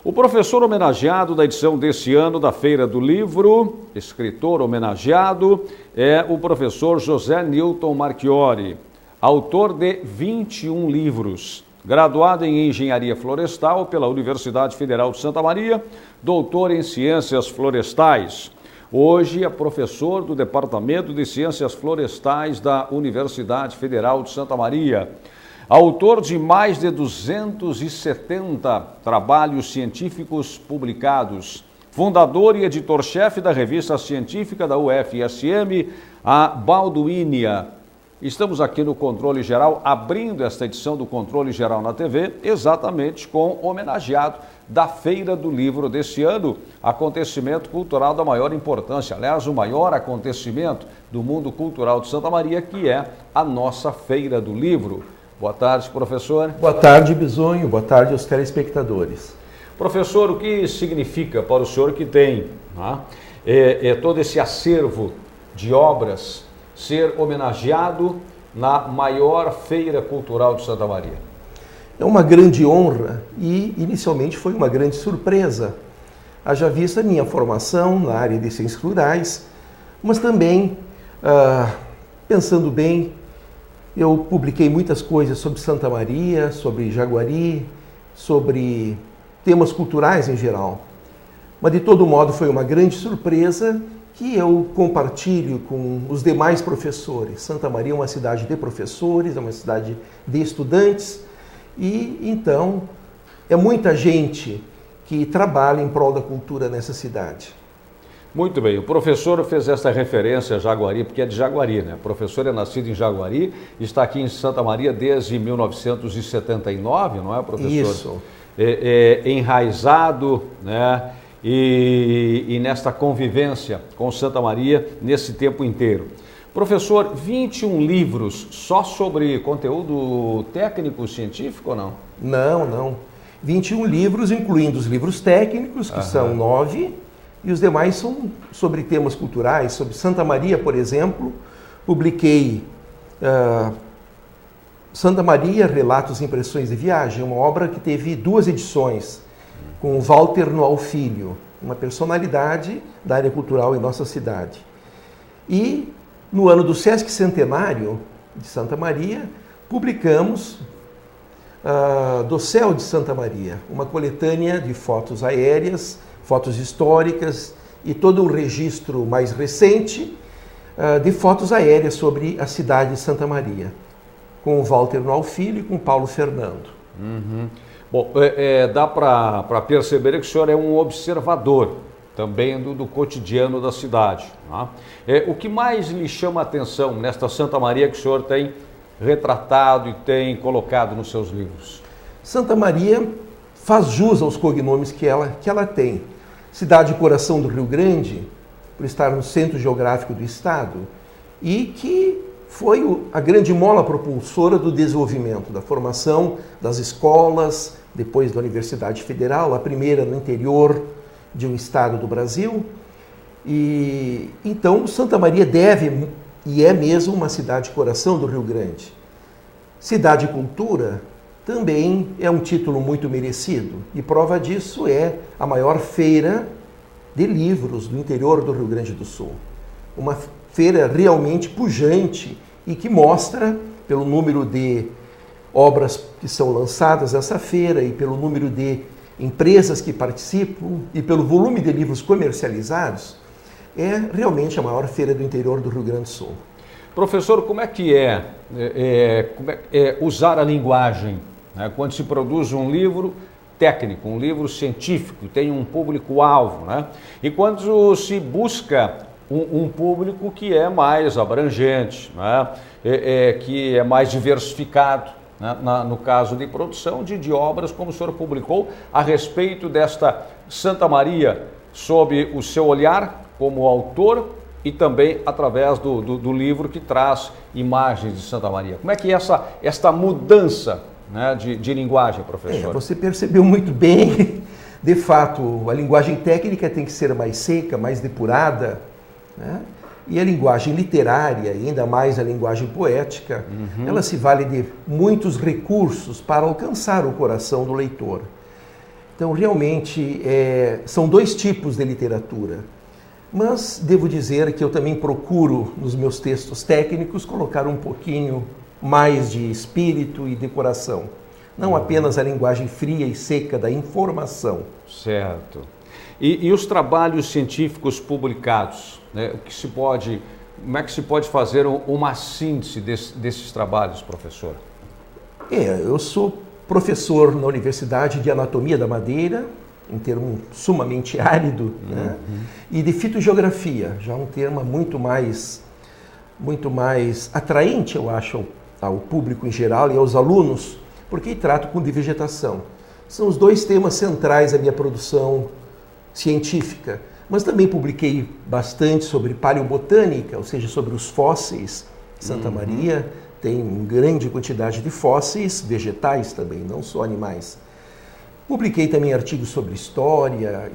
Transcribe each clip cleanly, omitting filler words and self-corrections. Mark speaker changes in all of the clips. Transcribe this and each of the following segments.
Speaker 1: O professor homenageado da edição desse ano da Feira do Livro, escritor homenageado, é o professor José Newton Marchiori, autor de 21 livros. Graduado em Engenharia Florestal pela Universidade Federal de Santa Maria, doutor em Ciências Florestais. Hoje é professor do Departamento de Ciências Florestais da Universidade Federal de Santa Maria. Autor de mais de 270 trabalhos científicos publicados. Fundador e editor-chefe da revista científica da UFSM, a Balduínia. Estamos aqui no Controle Geral, abrindo esta edição do Controle Geral na TV, exatamente com o homenageado da Feira do Livro desse ano, acontecimento cultural da maior importância, aliás, o maior acontecimento do mundo cultural de Santa Maria, que é a nossa Feira do Livro. Boa tarde, professor.
Speaker 2: Boa tarde, Bisonho. Boa tarde aos telespectadores.
Speaker 1: Professor, o que significa para o senhor que tem todo esse acervo de obras ser homenageado na maior feira cultural de Santa Maria?
Speaker 2: É uma grande honra e, inicialmente, foi uma grande surpresa. Haja vista a minha formação na área de ciências rurais, mas também, pensando bem, eu publiquei muitas coisas sobre Santa Maria, sobre Jaguari, sobre temas culturais em geral. Mas, de todo modo, foi uma grande surpresa que eu compartilho com os demais professores. Santa Maria é uma cidade de professores, é uma cidade de estudantes e, então, é muita gente que trabalha em prol da cultura nessa cidade.
Speaker 1: Muito bem, o professor fez essa referência a Jaguari, porque é de Jaguari, né? O professor é nascido em Jaguari, está aqui em Santa Maria desde 1979, não é, professor?
Speaker 2: Isso.
Speaker 1: Enraizado, né? E nesta convivência com Santa Maria nesse tempo inteiro. Professor, 21 livros só sobre conteúdo técnico científico ou não?
Speaker 2: Não. 21 livros, incluindo os livros técnicos, que são 9, e os demais são sobre temas culturais. Sobre Santa Maria, por exemplo, publiquei Santa Maria, Relatos e Impressões de Viagem, uma obra que teve 2 edições, com o Walter Noal Filho, uma personalidade da área cultural em nossa cidade. E, no ano do Sesc Centenário de Santa Maria, publicamos Do Céu de Santa Maria, uma coletânea de fotos aéreas, fotos históricas e todo um registro mais recente de fotos aéreas sobre a cidade de Santa Maria, com o Walter Noal Filho e com o Paulo Fernando.
Speaker 1: Bom, dá para perceber que o senhor é um observador também do cotidiano da cidade. Tá? O que mais lhe chama a atenção nesta Santa Maria que o senhor tem retratado e tem colocado nos seus livros?
Speaker 2: Santa Maria faz jus aos cognomes que ela tem. Cidade coração do Rio Grande, por estar no centro geográfico do estado, e que foi a grande mola propulsora do desenvolvimento, da formação das escolas, depois da Universidade Federal, a primeira no interior de um estado do Brasil. E então Santa Maria deve, e é mesmo, uma cidade coração do Rio Grande. Cidade Cultura também é um título muito merecido, e prova disso é a maior feira de livros do interior do Rio Grande do Sul. Uma feira realmente pujante e que mostra, pelo número de obras que são lançadas nessa feira e pelo número de empresas que participam e pelo volume de livros comercializados, é realmente a maior feira do interior do Rio Grande do Sul.
Speaker 1: Professor, como é que usar a linguagem, né, quando se produz um livro técnico, um livro científico, tem um público-alvo, né? E quando se busca um público que é mais abrangente, né? Que é mais diversificado, né? No caso de produção de obras, como o senhor publicou, a respeito desta Santa Maria, sob o seu olhar como autor e também através do livro que traz imagens de Santa Maria. Como é que é esta mudança, né, de linguagem, professor?
Speaker 2: Você percebeu muito bem. De fato, a linguagem técnica tem que ser mais seca, mais depurada, né? E a linguagem literária, e ainda mais a linguagem poética, ela se vale de muitos recursos para alcançar o coração do leitor. Então, realmente, são dois tipos de literatura. Mas devo dizer que eu também procuro, nos meus textos técnicos, colocar um pouquinho mais de espírito e decoração. Não apenas a linguagem fria e seca da informação.
Speaker 1: Certo. E os trabalhos científicos publicados, né? Como é que se pode fazer uma síntese desses trabalhos, professor?
Speaker 2: Eu sou professor na Universidade de Anatomia da Madeira, em termo sumamente árido, né? E de fitogeografia, já um termo muito mais atraente, eu acho, ao público em geral e aos alunos, porque trato com de vegetação. São os dois temas centrais da minha produção científica, mas também publiquei bastante sobre paleobotânica, ou seja, sobre os fósseis. Santa Maria tem uma grande quantidade de fósseis vegetais também, não só animais. Publiquei também artigos sobre história,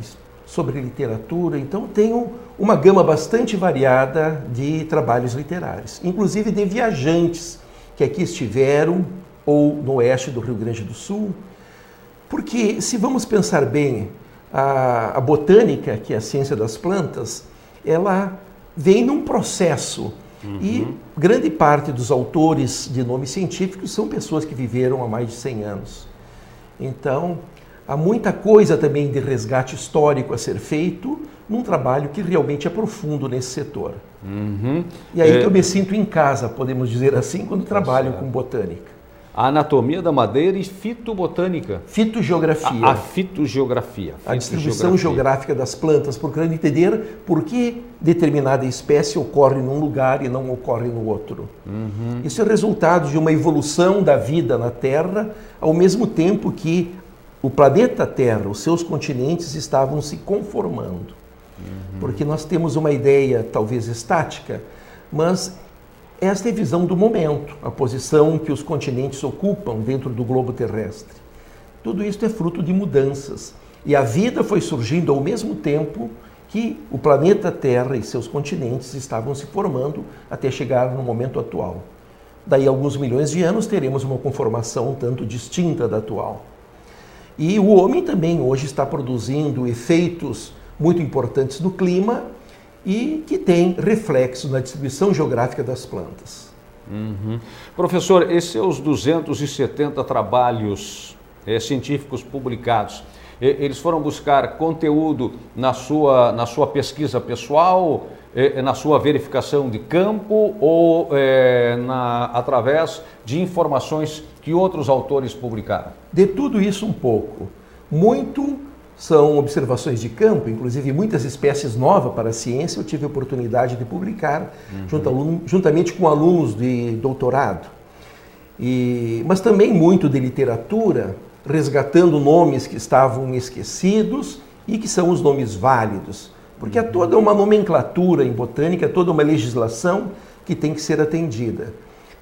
Speaker 2: sobre literatura, então tenho uma gama bastante variada de trabalhos literários, inclusive de viajantes que aqui estiveram ou no oeste do Rio Grande do Sul, porque se vamos pensar bem, a botânica, que é a ciência das plantas, ela vem num processo e grande parte dos autores de nome científico são pessoas que viveram há mais de 100 anos. Então, há muita coisa também de resgate histórico a ser feito num trabalho que realmente é profundo nesse setor. E aí que eu me sinto em casa, podemos dizer assim, quando trabalho com botânica.
Speaker 1: A anatomia da madeira e fitobotânica.
Speaker 2: Fitogeografia.
Speaker 1: A fitogeografia.
Speaker 2: A distribuição geográfica das plantas, procurando entender por que determinada espécie ocorre num lugar e não ocorre no outro. Isso é resultado de uma evolução da vida na Terra, ao mesmo tempo que o planeta Terra, os seus continentes estavam se conformando. Porque nós temos uma ideia talvez estática, mas esta é a visão do momento, a posição que os continentes ocupam dentro do globo terrestre. Tudo isso é fruto de mudanças. E a vida foi surgindo ao mesmo tempo que o planeta Terra e seus continentes estavam se formando até chegar no momento atual. Daí a alguns milhões de anos teremos uma conformação um tanto distinta da atual. E o homem também hoje está produzindo efeitos muito importantes no clima e que tem reflexo na distribuição geográfica das plantas.
Speaker 1: Professor, esses seus 270 trabalhos científicos publicados, eles foram buscar conteúdo na sua pesquisa pessoal, na sua verificação de campo ou através de informações que outros autores publicaram?
Speaker 2: De tudo isso um pouco. Muito são observações de campo, inclusive muitas espécies novas para a ciência eu tive a oportunidade de publicar juntamente com alunos de doutorado. Mas também muito de literatura, resgatando nomes que estavam esquecidos e que são os nomes válidos. Porque há toda uma nomenclatura em botânica, toda uma legislação que tem que ser atendida.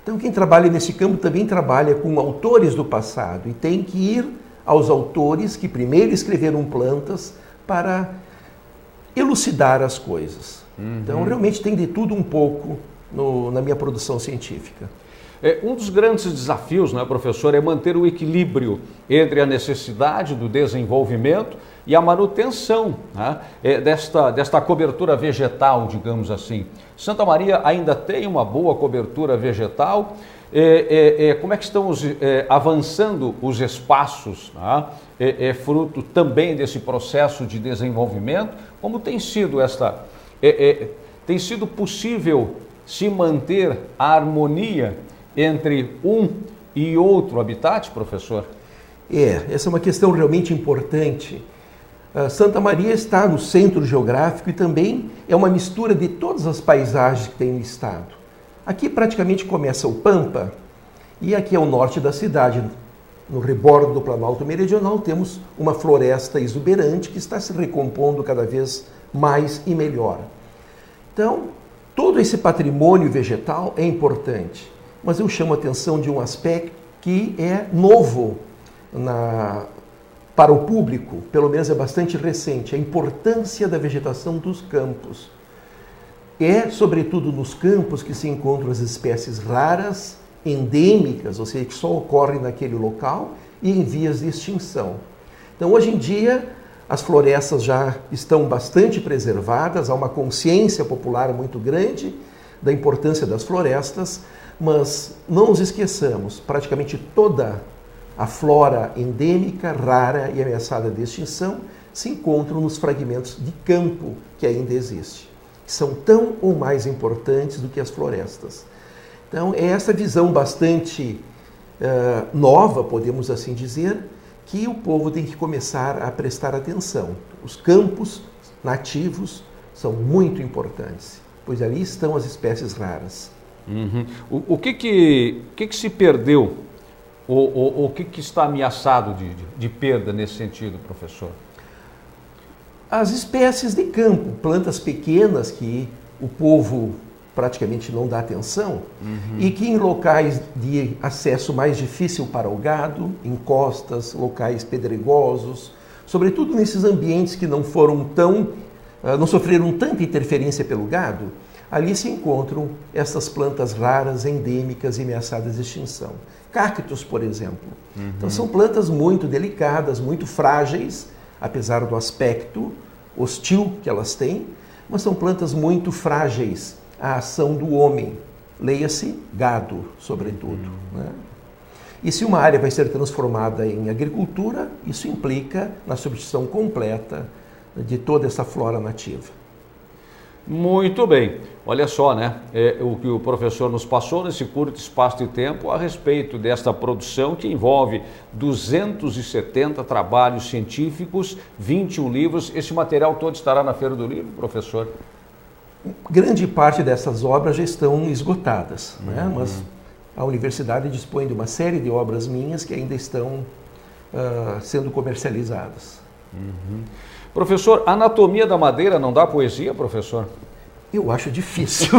Speaker 2: Então quem trabalha nesse campo também trabalha com autores do passado e tem que ir aos autores que primeiro escreveram plantas para elucidar as coisas. Então, realmente tem de tudo um pouco na minha produção científica.
Speaker 1: Um dos grandes desafios, né, professor, é manter o equilíbrio entre a necessidade do desenvolvimento e a manutenção, né, desta cobertura vegetal, digamos assim. Santa Maria ainda tem uma boa cobertura vegetal. Como é que estão avançando os espaços, né? Fruto também desse processo de desenvolvimento? Como tem sido tem sido possível se manter a harmonia entre um e outro habitat, professor?
Speaker 2: Essa é uma questão realmente importante. Santa Maria está no centro geográfico e também é uma mistura de todas as paisagens que tem no estado. Aqui praticamente começa o Pampa e aqui é o norte da cidade. No rebordo do Planalto Meridional temos uma floresta exuberante que está se recompondo cada vez mais e melhor. Então, todo esse patrimônio vegetal é importante, mas eu chamo a atenção de um aspecto que é novo para o público, pelo menos é bastante recente, a importância da vegetação dos campos. É, sobretudo, nos campos que se encontram as espécies raras, endêmicas, ou seja, que só ocorrem naquele local e em vias de extinção. Então, hoje em dia, as florestas já estão bastante preservadas, há uma consciência popular muito grande da importância das florestas, mas não nos esqueçamos, praticamente toda a flora endêmica, rara e ameaçada de extinção se encontram nos fragmentos de campo que ainda existe, que são tão ou mais importantes do que as florestas. Então, é essa visão bastante nova, podemos assim dizer, que o povo tem que começar a prestar atenção. Os campos nativos são muito importantes, pois ali estão as espécies raras.
Speaker 1: Uhum. O que se perdeu? O que está ameaçado de perda nesse sentido, professor?
Speaker 2: As espécies de campo, plantas pequenas que o povo praticamente não dá atenção, e que em locais de acesso mais difícil para o gado, em costas, locais pedregosos, sobretudo nesses ambientes que não sofreram tanta interferência pelo gado, ali se encontram essas plantas raras, endêmicas e ameaçadas de extinção. Cactos, por exemplo. Então são plantas muito delicadas, muito frágeis, apesar do aspecto hostil que elas têm, mas são plantas muito frágeis à ação do homem, leia-se gado, sobretudo. Né? E se uma área vai ser transformada em agricultura, isso implica na substituição completa de toda essa flora nativa.
Speaker 1: Muito bem. Olha só, né? O que o professor nos passou nesse curto espaço de tempo a respeito desta produção que envolve 270 trabalhos científicos, 21 livros. Esse material todo estará na Feira do Livro, professor?
Speaker 2: Grande parte dessas obras já estão esgotadas, né? Mas a universidade dispõe de uma série de obras minhas que ainda estão sendo comercializadas.
Speaker 1: Professor, anatomia da madeira não dá poesia, professor?
Speaker 2: Eu acho difícil.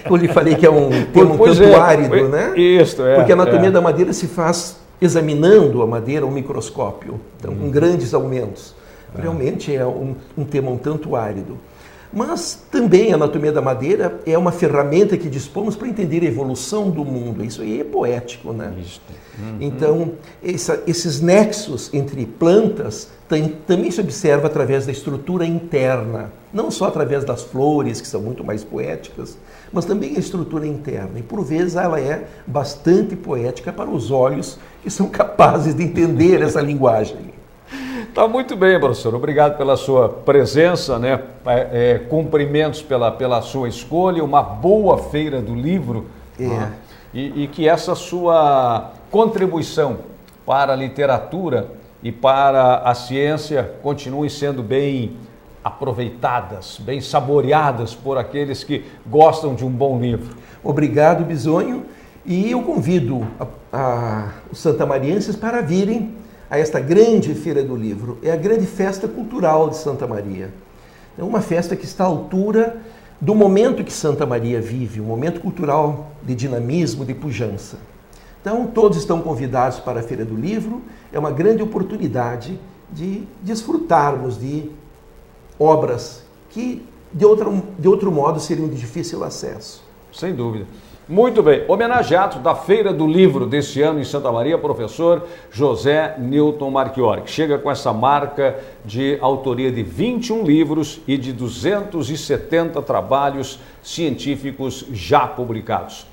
Speaker 2: Eu lhe falei que é um tema um tanto árido, né?
Speaker 1: Isso,
Speaker 2: porque a anatomia da madeira se faz examinando a madeira ao microscópio, então, com grandes aumentos. Realmente é um tema um tanto árido. Mas também a anatomia da madeira é uma ferramenta que dispomos para entender a evolução do mundo. Isso aí é poético, né? Então, esses nexos entre plantas também se observa através da estrutura interna. Não só através das flores, que são muito mais poéticas, mas também a estrutura interna. E, por vezes, ela é bastante poética para os olhos que são capazes de entender essa linguagem.
Speaker 1: Tá muito bem, professor. Obrigado pela sua presença, né? Cumprimentos pela sua escolha, uma boa feira do livro. E que essa sua contribuição para a literatura e para a ciência continuem sendo bem aproveitadas, bem saboreadas por aqueles que gostam de um bom livro.
Speaker 2: Obrigado, Bisonho. E eu convido os santamarienses para virem a esta grande Feira do Livro. É a grande festa cultural de Santa Maria. É uma festa que está à altura do momento que Santa Maria vive, um momento cultural de dinamismo, de pujança. Então, todos estão convidados para a Feira do Livro. É uma grande oportunidade de desfrutarmos de obras que, de outro modo, seriam de difícil acesso.
Speaker 1: Sem dúvida. Muito bem. Homenageado da Feira do Livro deste ano em Santa Maria, professor José Newton Marchiori, que chega com essa marca de autoria de 21 livros e de 270 trabalhos científicos já publicados.